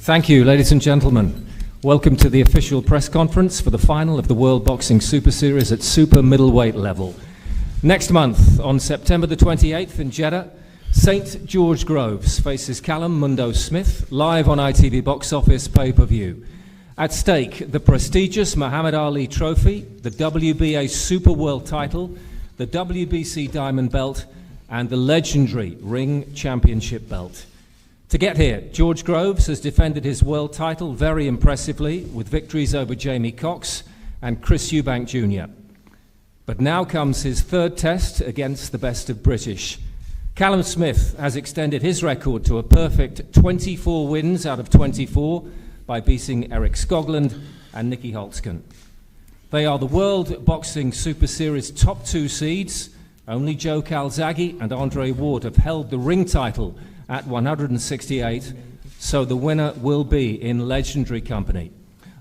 Thank you, ladies and gentlemen. Welcome to the official press conference for the final of the World Boxing Super Series at super middleweight level. Next month, on September the 28th in Jeddah, St. George Groves faces Callum Mundo Smith live on ITV Box Office pay-per-view. At stake, the prestigious Muhammad Ali Trophy, the WBA Super World title, the WBC Diamond Belt, and the legendary Ring Championship belt. To get here, George Groves has defended his world title very impressively with victories over Jamie Cox and Chris Eubank Jr. But now comes his third test against the best of British. Callum Smith has extended his record to a perfect 24 wins out of 24 by beating Eric Skoglund and Nicky Holtzken. They are the World Boxing Super Series top two seeds. Only Joe Calzaghe and Andre Ward have held the ring title at 168, so the winner will be in legendary company.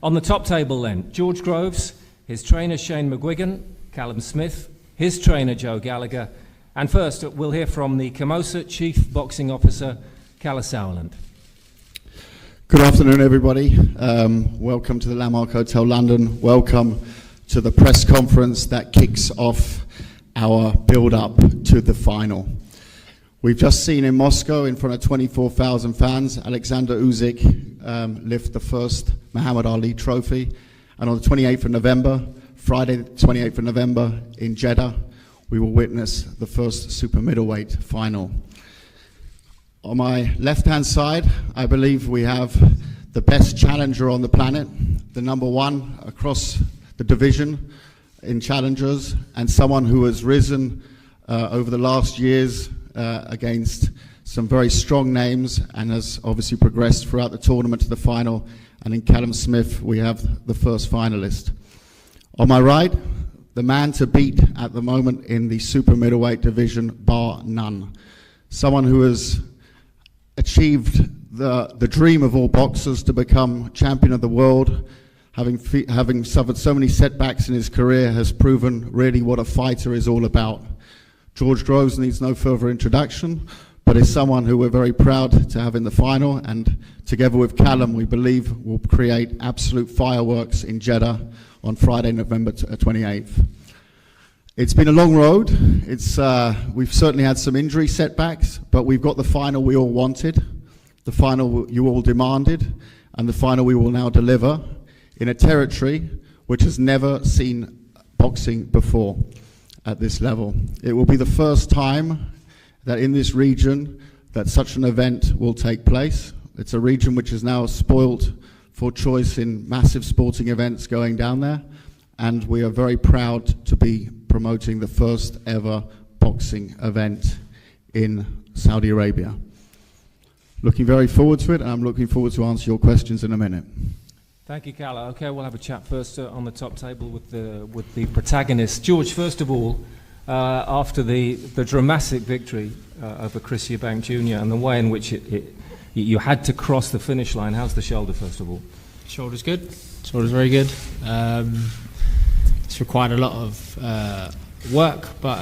On the top table then, George Groves, his trainer Shane McGuigan, Callum Smith, his trainer Joe Gallagher, and first we'll hear from the Camosa Chief Boxing Officer, KALLE SAUERLAND. Good afternoon, everybody. Welcome to the Landmark Hotel London. Welcome to the press conference that kicks off our build-up to the final. We've just seen in Moscow, in front of 24,000 fans, Alexander Usyk lift the first Muhammad Ali Trophy. And on the 28th of November, Friday the 28th of November in Jeddah, we will witness the first super middleweight final. On my left-hand side, I believe we have the best challenger on the planet, the number one across the division in challengers, and someone who has risen over the last years against some very strong names and has obviously progressed throughout the tournament to the final. And in Callum Smith, we have the first finalist. On my right, the man to beat at the moment in the super middleweight division, bar none. Someone who has achieved the dream of all boxers to become champion of the world, having suffered so many setbacks in his career, has proven really what a fighter is all about. George Groves needs no further introduction, but is someone who we're very proud to have in the final, and together with Callum, we believe will create absolute fireworks in Jeddah on Friday, November 28th. It's been a long road. We've certainly had some injury setbacks, but we've got the final we all wanted, the final you all demanded, and the final we will now deliver in a territory which has never seen boxing before at this level. It will be the first time that in this region that such an event will take place. It's a region which is now spoilt for choice in massive sporting events going down there, and we are very proud to be promoting the first ever boxing event in Saudi Arabia. Looking very forward to it, and I'm looking forward to answer your questions in a minute. Thank you, Kalle. Okay, we'll have a chat first on the top table with the protagonist. George, first of all, after the dramatic victory over Chris Eubank Jr. and the way in which you had to cross the finish line, how's the shoulder, first of all? Shoulder's good. Shoulder's very good. It's required a lot of work, but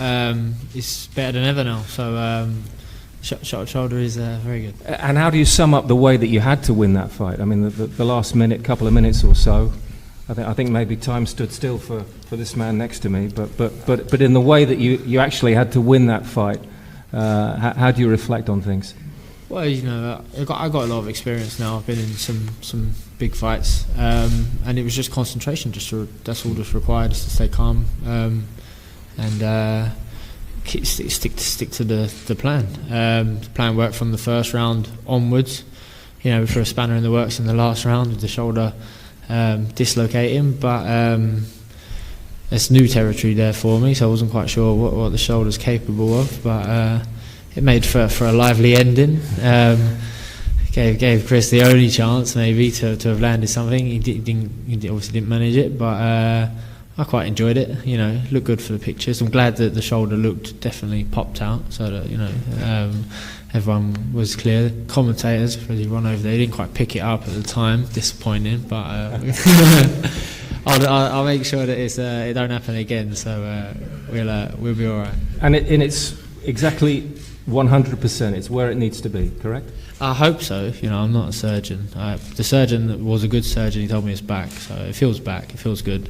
it's better than ever now. So shoulder is very good. And how do you sum up the way that you had to win that fight? I mean, the last couple of minutes or so, I think maybe time stood still for this man next to me. But in the way that you actually had to win that fight, how do you reflect on things? Well, you know, I got a lot of experience now. I've been in some big fights, and it was just concentration. That's all just required, is to stay calm and stick to the plan. The plan worked from the first round onwards. You know, for a spanner in the works in the last round with the shoulder dislocating, but it's new territory there for me, so I wasn't quite sure what the shoulder's capable of, but it made for a lively ending. Gave Chris the only chance maybe to have landed something. He obviously didn't manage it, but I quite enjoyed it. You know, looked good for the pictures. I'm glad that the shoulder definitely popped out, so that, you know, everyone was clear. Commentators, as run over there, they didn't quite pick it up at the time. Disappointing, but I'll make sure that it don't happen again. So we'll be all right. And it's exactly 100%. It's where it needs to be, correct? I hope so. You know, I'm not a surgeon. The surgeon was a good surgeon. He told me it's back, so it feels back. It feels good.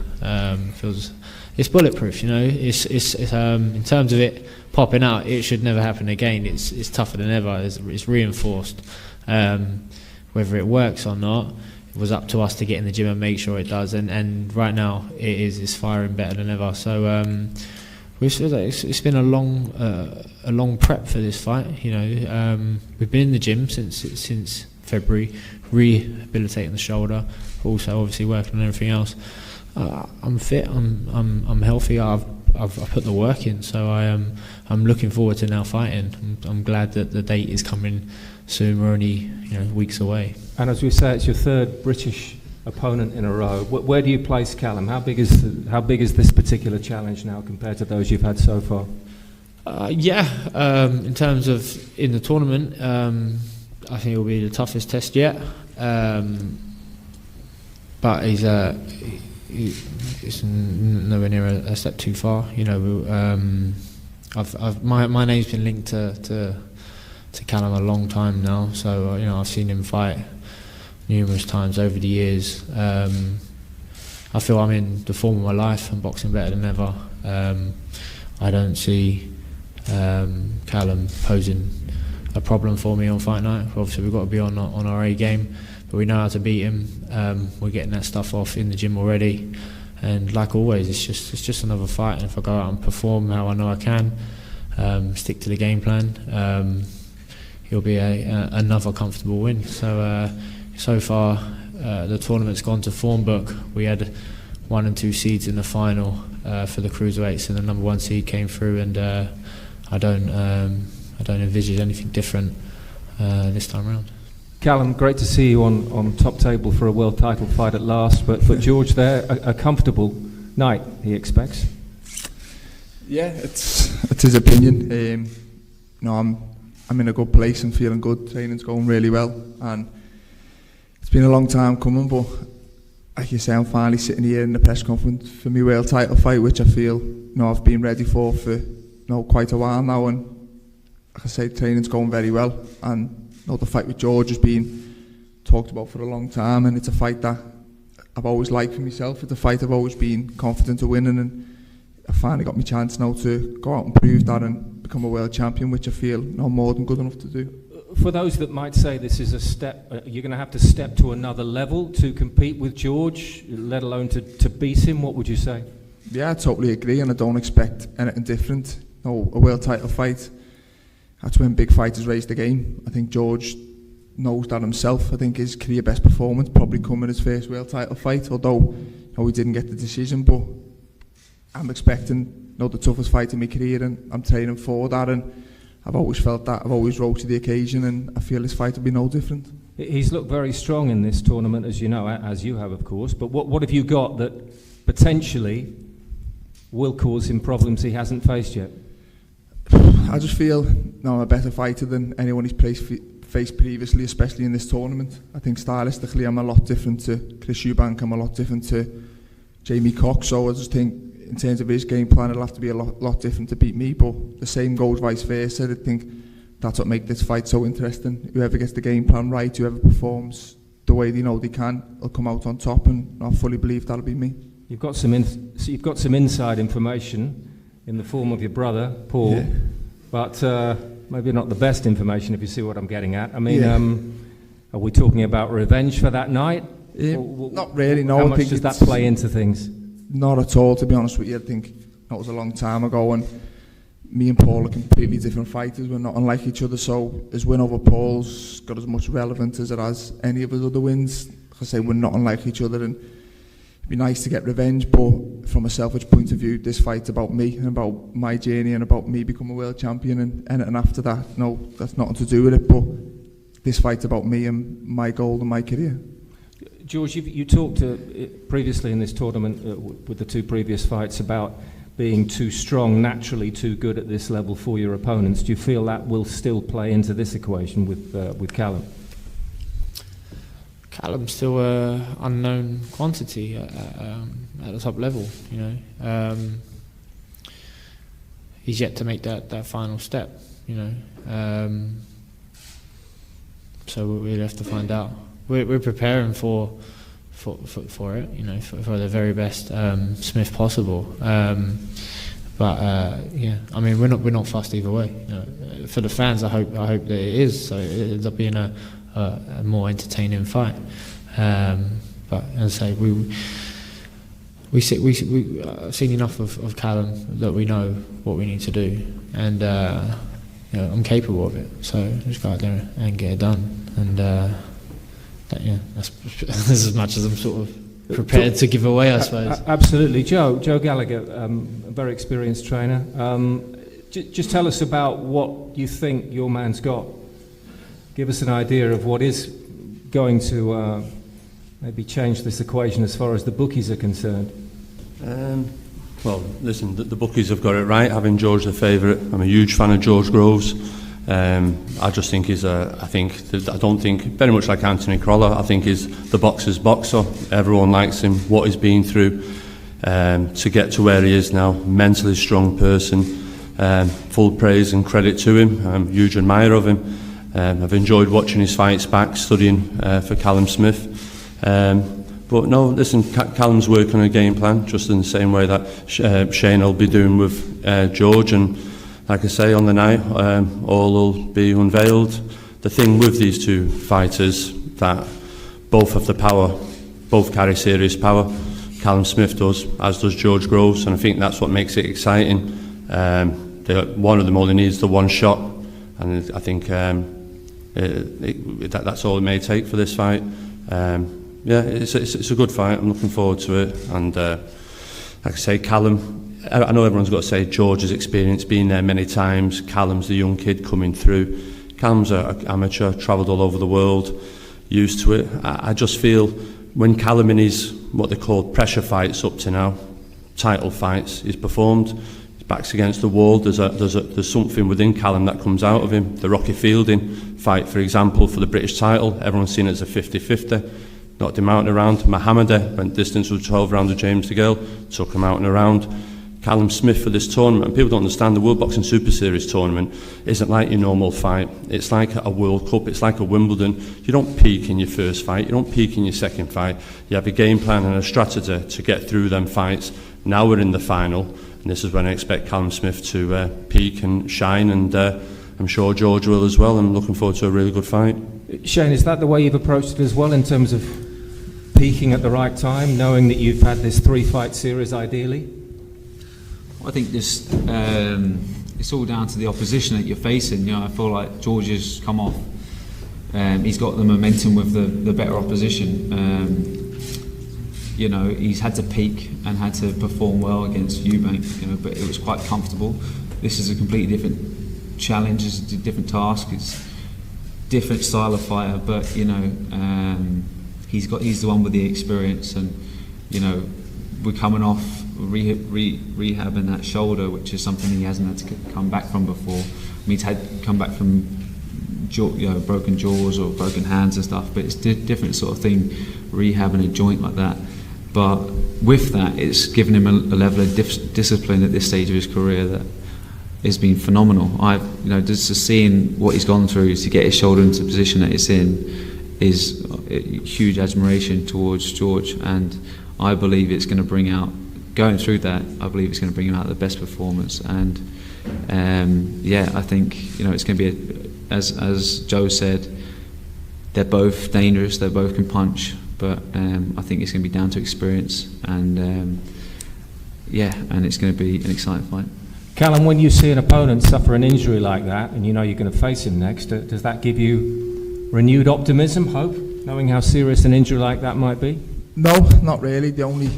It's bulletproof. You know, it's in terms of it popping out, it should never happen again. It's tougher than ever. It's reinforced. Whether it works or not, it was up to us to get in the gym and make sure it does. And right now, it's firing better than ever. So. It's been a long prep for this fight. You know, we've been in the gym since February, rehabilitating the shoulder, also obviously working on everything else. I'm fit. I'm healthy. I've put the work in, so I'm looking forward to now fighting. I'm glad that the date is coming soon. We're only weeks away. And as we say, it's your third British opponent in a row. Where do you place Callum? How big is this particular challenge now compared to those you've had so far? In terms of in the tournament, I think it will be the toughest test yet. But he's nowhere near a step too far. You know, my name's been linked to Callum a long time now. So I've seen him fight numerous times over the years. I feel I'm in the form of my life. I'm boxing better than ever. I don't see Callum posing a problem for me on fight night. Obviously, we've got to be on our A game, but we know how to beat him. We're getting that stuff off in the gym already, and like always, it's just another fight. And if I go out and perform how I know I can, stick to the game plan, it'll be another comfortable win. So far, the tournament's gone to form book. We had 1 and 2 seeds in the final for the cruiserweights, and the number 1 seed came through. And I don't envisage anything different this time around. Callum, great to see you on top table for a world title fight at last. But George, there a comfortable night he expects. Yeah, it's his opinion. I'm in a good place and feeling good. Training's going really well, and it's been a long time coming, but like you say, I'm finally sitting here in the press conference for my world title fight, which I feel I've been ready for quite a while now. And like I say, training's going very well, and the fight with George has been talked about for a long time, and it's a fight that I've always liked for myself. It's a fight I've always been confident of winning, and I finally got my chance now to go out and prove that and become a world champion, which I feel more than good enough to do. For those that might say this is a step, you're going to have to step to another level to compete with George, let alone to beat him, what would you say? Yeah, I totally agree, and I don't expect anything different. A world title fight, that's when big fighters raise the game. I think George knows that himself. I think his career best performance probably come in his first world title fight, although he didn't get the decision. But I'm expecting the toughest fight in my career, and I'm training for that, and I've always felt that. I've always rose to the occasion, and I feel this fight will be no different. He's looked very strong in this tournament, as you know, as you have, of course. But what have you got that potentially will cause him problems he hasn't faced yet? I just feel I'm a better fighter than anyone he's faced previously, especially in this tournament. I think stylistically I'm a lot different to Chris Eubank, I'm a lot different to Jamie Cox, so I just think in terms of his game plan it'll have to be a lot different to beat me, but the same goes vice versa. I think that's what makes this fight so interesting. Whoever gets the game plan right, whoever performs the way they know they can, will come out on top, and I fully believe that'll be me. You've got some inside information in the form of your brother, Paul, yeah. But maybe not the best information, if you see what I'm getting at. I mean, yeah. Are we talking about revenge for that night? Not really, no. How much does that play into things? Not at all, to be honest with you. I think that was a long time ago, and me and Paul are completely different fighters. We're not unlike each other, so his win over Paul's got as much relevance as it has any of his other wins. Like I say, we're not unlike each other, and it'd be nice to get revenge, but from a selfish point of view, this fight's about me and about my journey and about me becoming a world champion, and anything after that, no, that's nothing to do with it, but this fight's about me and my goal and my career. George, you talked previously in this tournament with the two previous fights about being too strong, naturally too good at this level for your opponents. Do you feel that will still play into this equation with Callum? Callum's still an unknown quantity at the top level. he's yet to make that final step, you know. So we'll have to find out. We're preparing for it, you know, for the very best Smith possible. But yeah, I mean, we're not fussed either way. You know. For the fans, I hope that it is, so it ends up being a more entertaining fight. But as I say, we've seen enough of Callum that we know what we need to do, and you know, I'm capable of it. So just go out there and get it done, and that's as much as I'm sort of prepared to give away, I suppose. Absolutely. Joe Gallagher, a very experienced trainer. Just tell us about what you think your man's got. Give us an idea of what is going to maybe change this equation as far as the bookies are concerned. Well, listen, the bookies have got it right, having George the favourite. I'm a huge fan of George Groves. I just think I don't think, very much like Anthony Crolla, I think he's the boxer's boxer. Everyone likes him, what he's been through to get to where he is now. Mentally strong person, full praise and credit to him. I'm a huge admirer of him. I've enjoyed watching his fights back, studying for Callum Smith. But no, listen, Callum's working on a game plan, just in the same way that Shane will be doing with George. And like I say, on the night, all will be unveiled. The thing with these two fighters, that both have the power, both carry serious power. Callum Smith does, as does George Groves, and I think that's what makes it exciting. One of them only needs the one shot, and I think that's all it may take for this fight. Yeah, it's a good fight. I'm looking forward to it. And like I say, Callum, I know everyone's got to say George's experience, been there many times. Callum's the young kid coming through. Callum's an amateur, travelled all over the world, used to it. I just feel when Callum in his, what they call pressure fights up to now, title fights, he's performed. His back's against the wall. There's something within Callum that comes out of him. The Rocky Fielding fight, for example, for the British title, everyone's seen it as a 50-50. Knocked him out and around. Mohammed went distance with 12 rounds of James DeGale, took him out and around. Callum Smith for this tournament, and people don't understand the World Boxing Super Series tournament isn't like your normal fight. It's like a World Cup, it's like a Wimbledon. You don't peak in your first fight, you don't peak in your second fight. You have a game plan and a strategy to get through them fights. Now we're in the final, and this is when I expect Callum Smith to peak and shine, and I'm sure George will as well. I'm looking forward to a really good fight. Shane, is that the way you've approached it as well, in terms of peaking at the right time, knowing that you've had this 3-fight series ideally? I think this it's all down to the opposition that you're facing. You know, I feel like George has come off. He's got the momentum with the better opposition. You know, he's had to peak and had to perform well against Eubank. You know, but it was quite comfortable. This is a completely different challenge. It's a different task. It's a different style of fighter. But you know, he's the one with the experience, and you know, we're coming off rehabbing that shoulder, which is something he hasn't had to come back from before. I mean, he's had come back from broken jaws or broken hands and stuff, but it's a different sort of thing, rehabbing a joint like that. But with that, it's given him a level of discipline at this stage of his career that has been phenomenal. Just seeing what he's gone through to get his shoulder into the position that it's in is a huge admiration towards George, and I believe it's going to bring out, going through that, I believe it's going to bring him out the best performance. And I think it's going to be as Joe said, they're both dangerous, they both can punch, but I think it's going to be down to experience, and and it's going to be an exciting fight. Callum, when you see an opponent suffer an injury like that, and you know you're going to face him next, does that give you renewed optimism, hope, knowing how serious an injury like that might be? No, not really. The only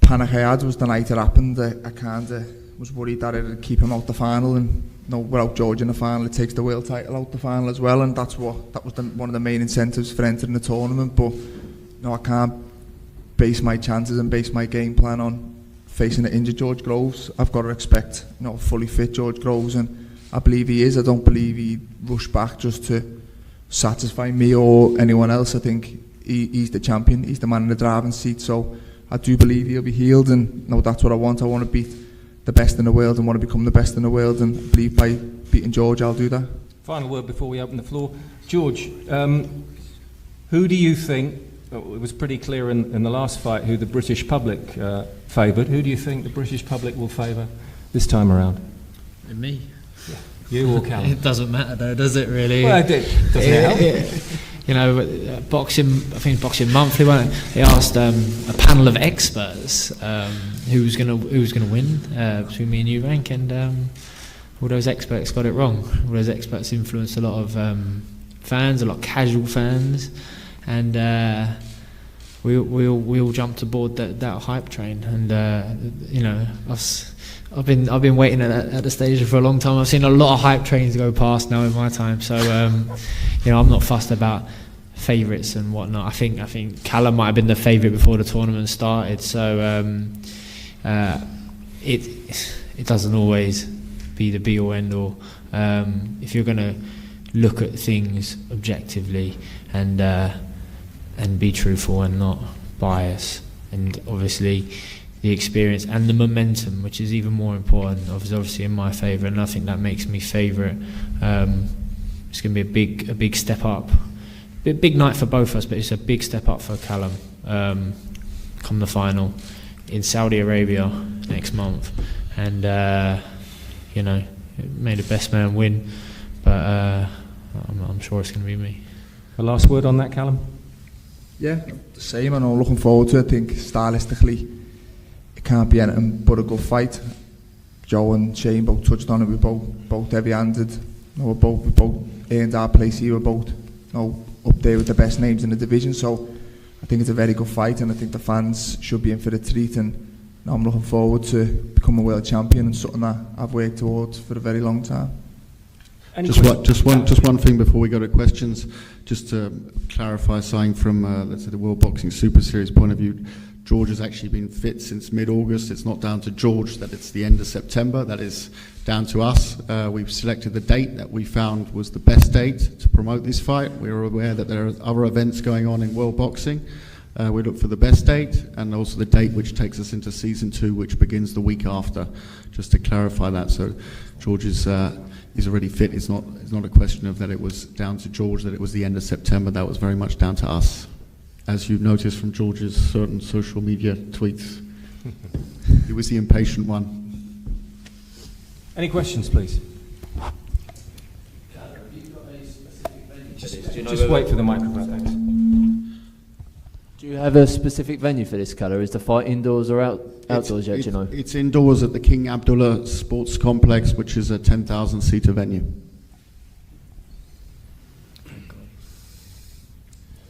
panic I had was the night it happened. I kind of was worried that it would keep him out the final, and without George in the final, it takes the world title out the final as well, and that was one of the main incentives for entering the tournament. But I can't base my chances and base my game plan on facing an injured George Groves. I've got to expect fully fit George Groves, and I believe he is. I don't believe he rushed back just to satisfy me or anyone else. I think he's the champion, he's the man in the driving seat, so I do believe he'll be healed, and that's what I want. I want to beat the best in the world and want to become the best in the world, and I believe by beating George I'll do that. Final word before we open the floor. George, who do you think, it was pretty clear in the last fight who the British public favoured. Who do you think the British public will favour this time around? Me. You or Callum? It doesn't matter though, does it really? Well, doesn't it help? You know, boxing. I think Boxing Monthly. They asked a panel of experts who was going to win between me and you, Rank, and all those experts got it wrong. All those experts influenced a lot of fans, a lot of casual fans, and we all jumped aboard that hype train. And you know, I've been waiting at the station for a long time. I've seen a lot of hype trains go past now in my time. So you know, I'm not fussed about favourites and whatnot. I think Callum might have been the favourite before the tournament started. So it doesn't always be the be or end all. If you're going to look at things objectively and be truthful and not bias, and obviously the experience and the momentum, which is even more important, is obviously in my favour, and I think that makes me favourite. It's going to be a big step up. Big night for both of us, but it's a big step up for Callum come the final in Saudi Arabia next month. And you know, may the best man win, but I'm sure it's going to be me. A last word on that, Callum? Yeah, the same, and I'm looking forward to it. I think stylistically it can't be anything but a good fight. Joe and Shane both touched on it. We both heavy-handed. You know, we both earned our place here. We're both, you know, up there with the best names in the division. So I think it's a very good fight, and I think the fans should be in for the treat. And you know, I'm looking forward to becoming a world champion, and something that I've worked towards for a very long time. Just one thing before we go to questions, just to clarify something from let's say the World Boxing Super Series point of view. George has actually been fit since mid-August. It's not down to George that it's the end of September. That is down to us. We've selected the date that we found was the best date to promote this fight. We are aware that there are other events going on in world boxing. We look for the best date, and also the date which takes us into season 2, which begins the week after. Just to clarify that, so George is he's already fit. It's not a question of that it was down to George that it was the end of September. That was very much down to us, as you've noticed from George's certain social media tweets. He was the impatient one. Any questions, please? Just wait for the microphone, thanks. Do you have a specific venue for this, Kalle? Is the fight indoors or outdoors yet, do you know? It's indoors at the King Abdullah Sports Complex, which is a 10,000-seater venue.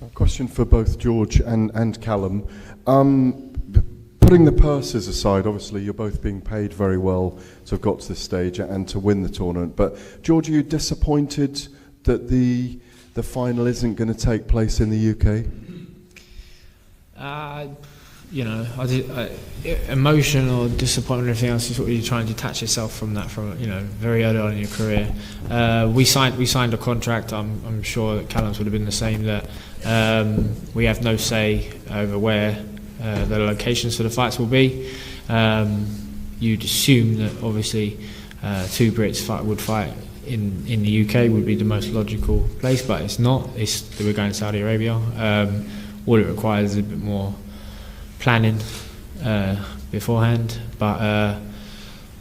A question for both George and Callum. Putting the purses aside, obviously you're both being paid very well to have got to this stage and to win the tournament. But George, are you disappointed that the final isn't going to take place in the UK? You know, emotion or disappointment or anything else is what you try and detach yourself from that, from, you know, very early on in your career. We signed a contract. I'm sure that Callum's would have been the same, that we have no say over where the locations for the fights will be. You'd assume that obviously two Brits would fight in the UK would be the most logical place, but it's not. We're going to Saudi Arabia. All it requires is a bit more planning beforehand, but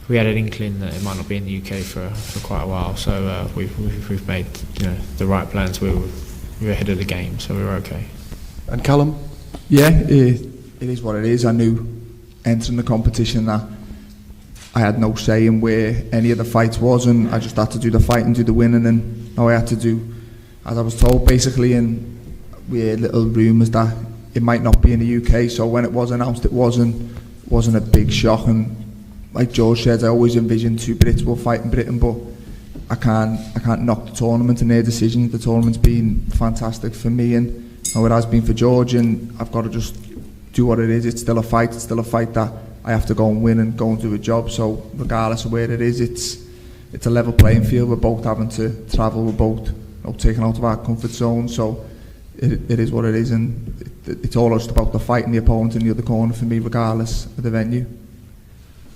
we had an inkling that it might not be in the UK for quite a while, so we've made, you know, the right plans. We were ahead of the game, so we were okay. And Callum? Yeah, it is what it is. I knew entering the competition that I had no say in where any of the fights was, and I just had to do the fight and do the winning, and I had to do as I was told, basically. And we heard little rumours that it might not be in the UK, so when it was announced, it wasn't a big shock. And like George said, I always envisioned two Brits will fight in Britain, but I can't knock the tournament and their decisions. The tournament's been fantastic for me, and how it has been for George, and I've got to just do what it is. It's still a fight. It's still a fight that I have to go and win and go and do a job. So regardless of where it is, it's a level playing field. We're both having to travel. We're both, you know, taken out of our comfort zone. So it is what it is, and it's all just about the fight and the opponent in the other corner for me, regardless of the venue.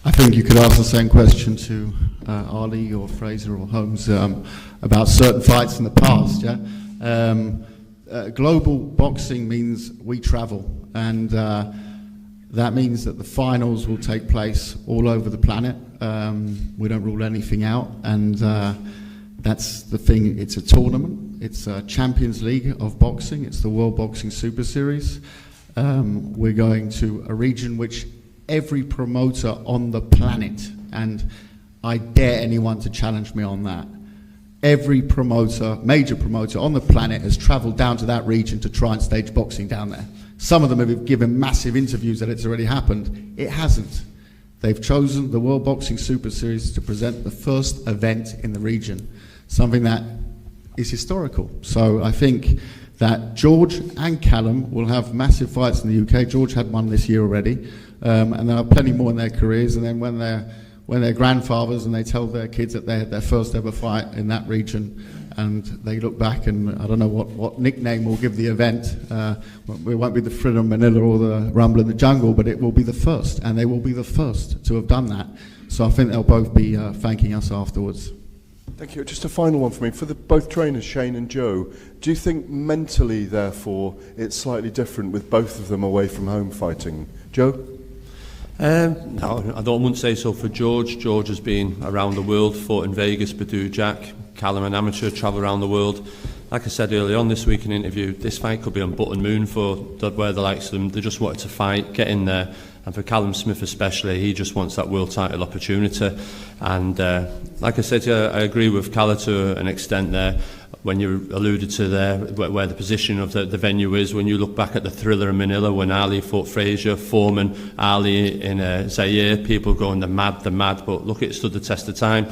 I think you could ask the same question to Ali or Fraser or Holmes about certain fights in the past. Yeah, global boxing means we travel, and that means that the finals will take place all over the planet. We don't rule anything out, and that's the thing. It's a tournament. It's a Champions League of boxing. It's the World Boxing Super Series. We're going to a region which every promoter on the planet, and I dare anyone to challenge me on that, every promoter, major promoter on the planet has travelled down to that region to try and stage boxing down there. Some of them have given massive interviews that it's already happened. It hasn't. They've chosen the World Boxing Super Series to present the first event in the region, something that is historical. So I think that George and Callum will have massive fights in the UK. George had one this year already, and there are plenty more in their careers. And then when they're grandfathers and they tell their kids that they had their first ever fight in that region, and they look back, and I don't know what nickname we'll give the event. It won't be the Thriller in Manila or the Rumble in the Jungle, but it will be the first, and they will be the first to have done that. So I think they'll both be thanking us afterwards. Thank you. Just a final one for me. For both trainers, Shane and Joe, do you think mentally, therefore, it's slightly different with both of them away from home fighting? Joe? No, I wouldn't say so for George. George has been around the world, fought in Vegas, Badu Jack. Callum, an amateur, travel around the world. Like I said earlier on this week in an interview, this fight could be on button moon for where the likes of them. They just wanted to fight, get in there. And for Callum Smith especially, he just wants that world title opportunity. And like I said, I agree with Callum to an extent there. When you alluded to there, where the position of the venue is, when you look back at the Thriller in Manila, when Ali fought Frazier, Foreman, Ali in Zaire, people going the mad, but look, it stood the test of time.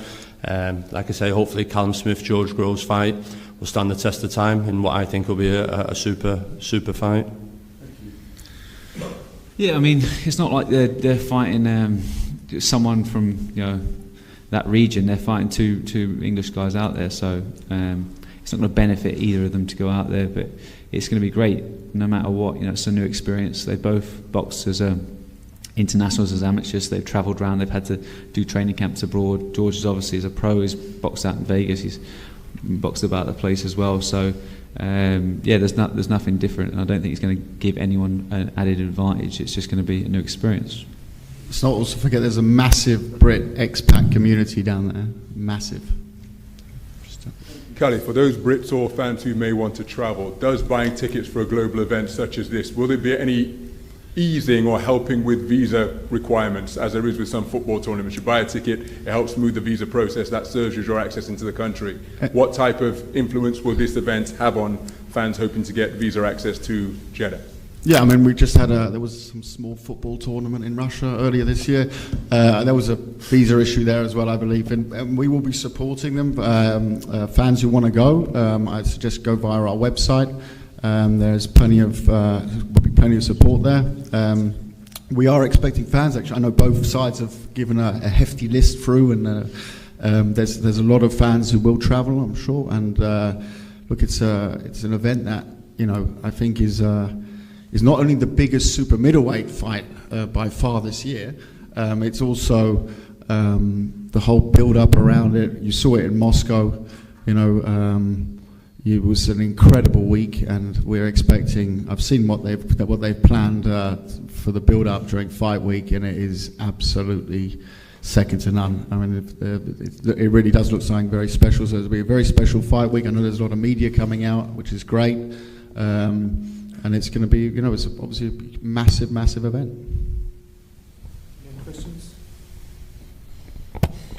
Like I say, hopefully Callum Smith, George Groves fight will stand the test of time in what I think will be a super fight. Yeah, I mean, it's not like they're fighting someone from that region. They're fighting two English guys out there, so it's not going to benefit either of them to go out there. But it's going to be great, no matter what. It's a new experience. They both boxed as internationals, as amateurs. They've travelled around. They've had to do training camps abroad. George is obviously as a pro. He's boxed out in Vegas. He's boxed about the place as well. So. There's nothing different, and I don't think it's going to give anyone an added advantage. It's just going to be a new experience. Let's not also forget there's a massive Brit expat community down there. Massive. Kalle, for those Brits or fans who may want to travel, does buying tickets for a global event such as this, will there be any easing or helping with visa requirements, as there is with some football tournaments? You buy a ticket, it helps smooth the visa process, that serves you as your access into the country. What type of influence will this event have on fans hoping to get visa access to Jeddah? Yeah, I mean, we just had there was some small football tournament in Russia earlier this year. There was a visa issue there as well, I believe, and we will be supporting them. Fans who want to go, I suggest go via our website. There's plenty of support there. We are expecting fans. Actually, I know both sides have given a hefty list through, and there's a lot of fans who will travel, I'm sure. And look, it's an event that I think is not only the biggest super middleweight fight by far this year. It's also the whole build-up around it. You saw it in Moscow. It was an incredible week, and we're expecting. I've seen what they've planned for the build-up during fight week, and it is absolutely second to none. I mean, it really does look something very special. So it'll be a very special fight week. I know there's a lot of media coming out, which is great, and it's going to be, it's obviously a massive event. Any questions?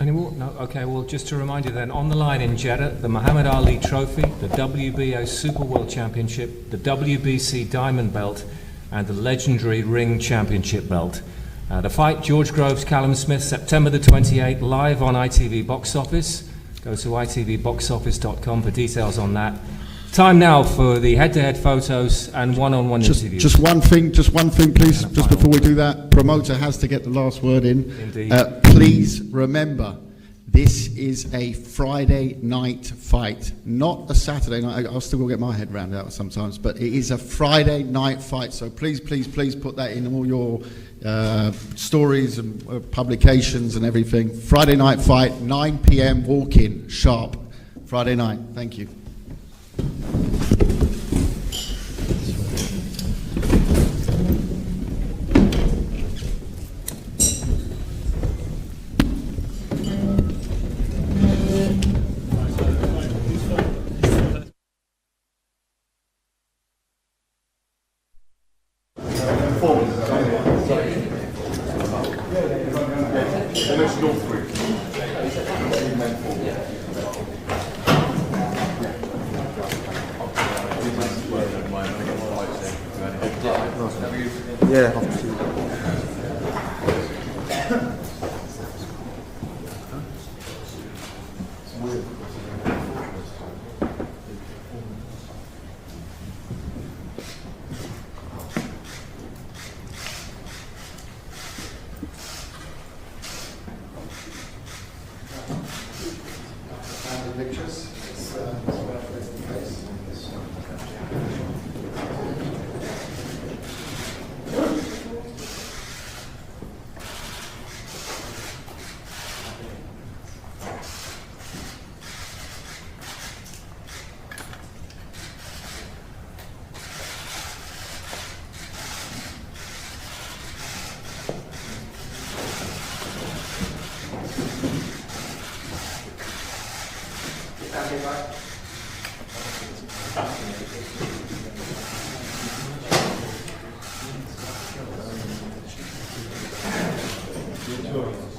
Any more? No? Okay, well, just to remind you then, on the line in Jeddah, the Muhammad Ali Trophy, the WBO Super World Championship, the WBC Diamond Belt, and the legendary Ring Championship Belt. The fight, George Groves, Callum Smith, September the 28th, live on ITV Box Office. Go to itvboxoffice.com for details on that. Time now for the head-to-head photos and one-on-one interviews. Just one thing, please, just before we do that. Promoter has to get the last word in. Indeed. Please remember, This is a Friday night fight, not a Saturday night. I'll still get my head around that sometimes, but it is a Friday night fight. So please, please, please put that in all your stories and publications and everything. Friday night fight, 9 p.m. walk-in, sharp. Friday night. Thank you. Pictures. Sure.